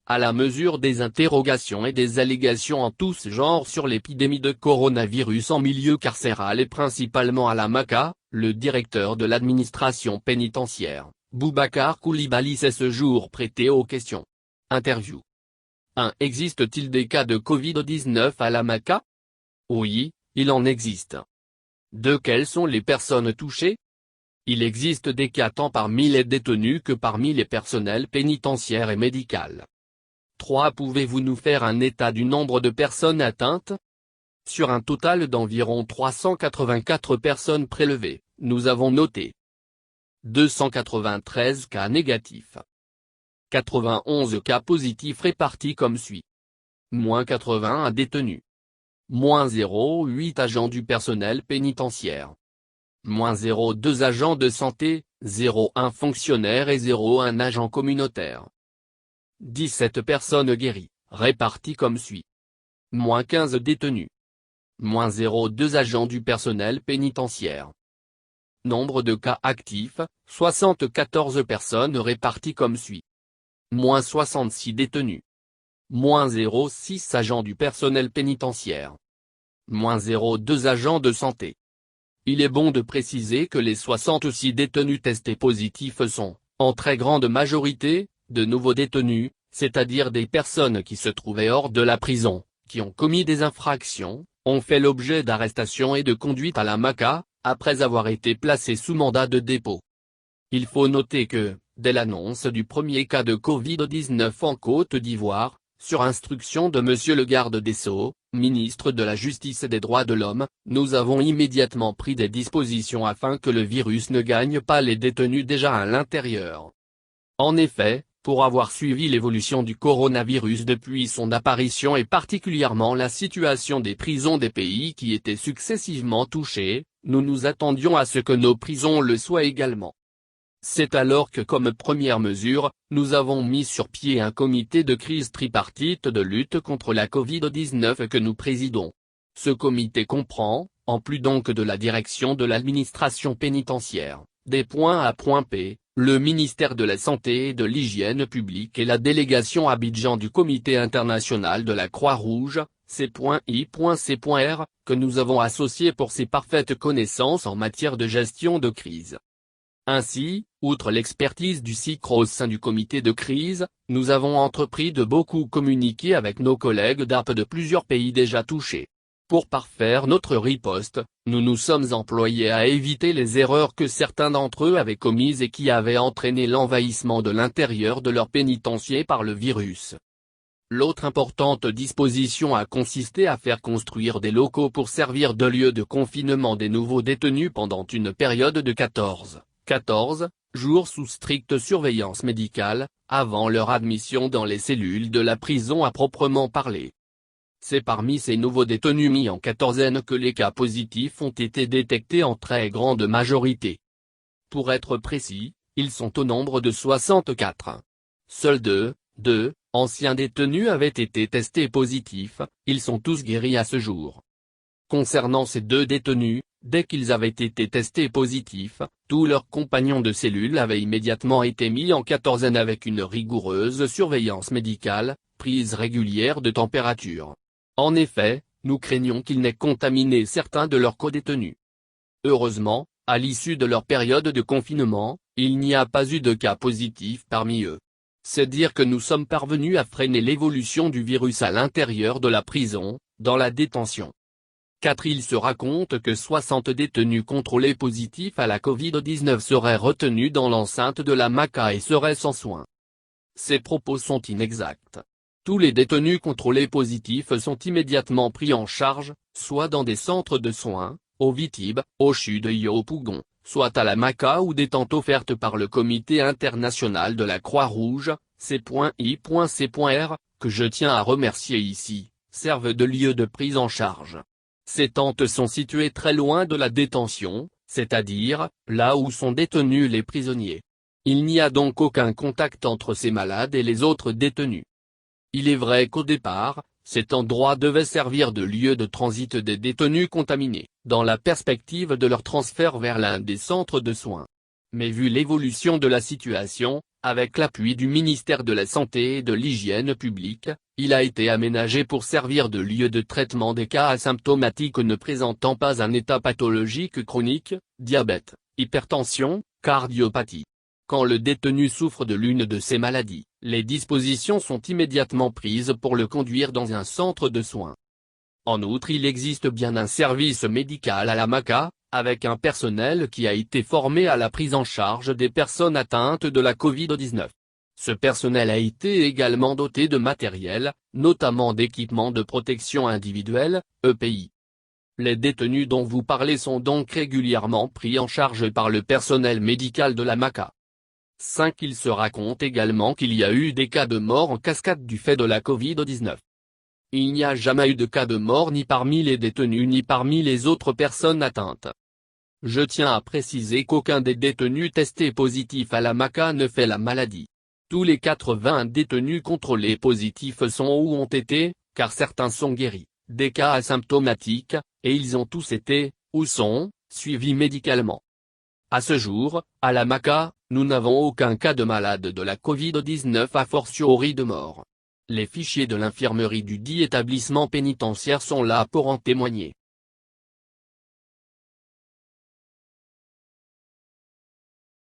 à la mesure des interrogations et des allégations en tous genres sur l'épidémie de coronavirus en milieu carcéral et principalement à la Maka, le directeur de l'administration pénitentiaire, Boubacar Coulibaly s'est ce jour prêté aux questions. Interview. 1. Existe-t-il des cas de Covid-19 à la Maka? Oui, il en existe. 2. Quelles sont les personnes touchées? Il existe des cas tant parmi les détenus que parmi les personnels pénitentiaires et médicaux. 3. Pouvez-vous nous faire un état du nombre de personnes atteintes? Sur un total d'environ 384 personnes prélevées, nous avons noté 293 cas négatifs. 91 cas positifs répartis comme suit. Moins 81 détenus. Moins 0,8 agents du personnel pénitentiaire. Moins 0,2 agents de santé, 0,1 fonctionnaire et 0,1 agent communautaire. 17 personnes guéries, réparties comme suit. Moins 15 détenus. Moins 0,2 agents du personnel pénitentiaire. Nombre de cas actifs, 74 personnes réparties comme suit. Moins 66 détenus. Moins 0,6 agents du personnel pénitentiaire. Moins 0,2 agents de santé. Il est bon de préciser que les 66 détenus testés positifs sont, en très grande majorité, de nouveaux détenus, c'est-à-dire des personnes qui se trouvaient hors de la prison, qui ont commis des infractions, ont fait l'objet d'arrestations et de conduite à la Maka, après avoir été placés sous mandat de dépôt. Il faut noter que, dès l'annonce du premier cas de Covid-19 en Côte d'Ivoire, sur instruction de Monsieur le garde des Sceaux, ministre de la Justice et des Droits de l'Homme, nous avons immédiatement pris des dispositions afin que le virus ne gagne pas les détenus déjà à l'intérieur. En effet, pour avoir suivi l'évolution du coronavirus depuis son apparition et particulièrement la situation des prisons des pays qui étaient successivement touchés, nous nous attendions à ce que nos prisons le soient également. C'est alors que comme première mesure, nous avons mis sur pied un comité de crise tripartite de lutte contre la Covid-19 que nous présidons. Ce comité comprend, en plus donc de la direction de l'administration pénitentiaire, des points A. P, le ministère de la Santé et de l'Hygiène publique et la délégation Abidjan du Comité international de la Croix-Rouge, C.I.C.R, que nous avons associés pour ses parfaites connaissances en matière de gestion de crise. Ainsi, outre l'expertise du CICRO au sein du comité de crise, nous avons entrepris de beaucoup communiquer avec nos collègues d'ARP de plusieurs pays déjà touchés. Pour parfaire notre riposte, nous nous sommes employés à éviter les erreurs que certains d'entre eux avaient commises et qui avaient entraîné l'envahissement de l'intérieur de leur pénitencier par le virus. L'autre importante disposition a consisté à faire construire des locaux pour servir de lieu de confinement des nouveaux détenus pendant une période de 14 jours sous stricte surveillance médicale, avant leur admission dans les cellules de la prison à proprement parler. C'est parmi ces nouveaux détenus mis en quatorzaine que les cas positifs ont été détectés en très grande majorité. Pour être précis, ils sont au nombre de 64. Seuls deux anciens détenus avaient été testés positifs, ils sont tous guéris à ce jour. Concernant ces deux détenus, dès qu'ils avaient été testés positifs, tous leurs compagnons de cellule avaient immédiatement été mis en quatorzaine avec une rigoureuse surveillance médicale, prise régulière de température. En effet, nous craignons qu'ils n'aient contaminé certains de leurs codétenus. Heureusement, à l'issue de leur période de confinement, il n'y a pas eu de cas positifs parmi eux. C'est dire que nous sommes parvenus à freiner l'évolution du virus à l'intérieur de la prison, dans la détention. 4. Il se raconte que 60 détenus contrôlés positifs à la Covid-19 seraient retenus dans l'enceinte de la Maka et seraient sans soins. Ces propos sont inexacts. Tous les détenus contrôlés positifs sont immédiatement pris en charge, soit dans des centres de soins, au Vitib, au CHUD et au Pougon, soit à la Maka ou des tentes offertes par le Comité international de la Croix-Rouge, C.I.C.R, que je tiens à remercier ici, servent de lieu de prise en charge. Ces tentes sont situées très loin de la détention, c'est-à-dire, là où sont détenus les prisonniers. Il n'y a donc aucun contact entre ces malades et les autres détenus. Il est vrai qu'au départ, cet endroit devait servir de lieu de transit des détenus contaminés, dans la perspective de leur transfert vers l'un des centres de soins. Mais vu l'évolution de la situation, avec l'appui du ministère de la Santé et de l'Hygiène publique, il a été aménagé pour servir de lieu de traitement des cas asymptomatiques ne présentant pas un état pathologique chronique, diabète, hypertension, cardiopathie. Quand le détenu souffre de l'une de ces maladies, les dispositions sont immédiatement prises pour le conduire dans un centre de soins. En outre, il existe bien un service médical à la MACA, avec un personnel qui a été formé à la prise en charge des personnes atteintes de la Covid-19. Ce personnel a été également doté de matériel, notamment d'équipements de protection individuelle, EPI. Les détenus dont vous parlez sont donc régulièrement pris en charge par le personnel médical de la MACA. 5. Il se raconte également qu'il y a eu des cas de mort en cascade du fait de la Covid-19. Il n'y a jamais eu de cas de mort ni parmi les détenus ni parmi les autres personnes atteintes. Je tiens à préciser qu'aucun des détenus testés positifs à la MACA ne fait la maladie. Tous les 80 détenus contrôlés positifs sont ou ont été, car certains sont guéris, des cas asymptomatiques, et ils ont tous été, ou sont, suivis médicalement. À ce jour, à la MACA, nous n'avons aucun cas de malade de la Covid-19 a fortiori de mort. Les fichiers de l'infirmerie du dit établissement pénitentiaire sont là pour en témoigner.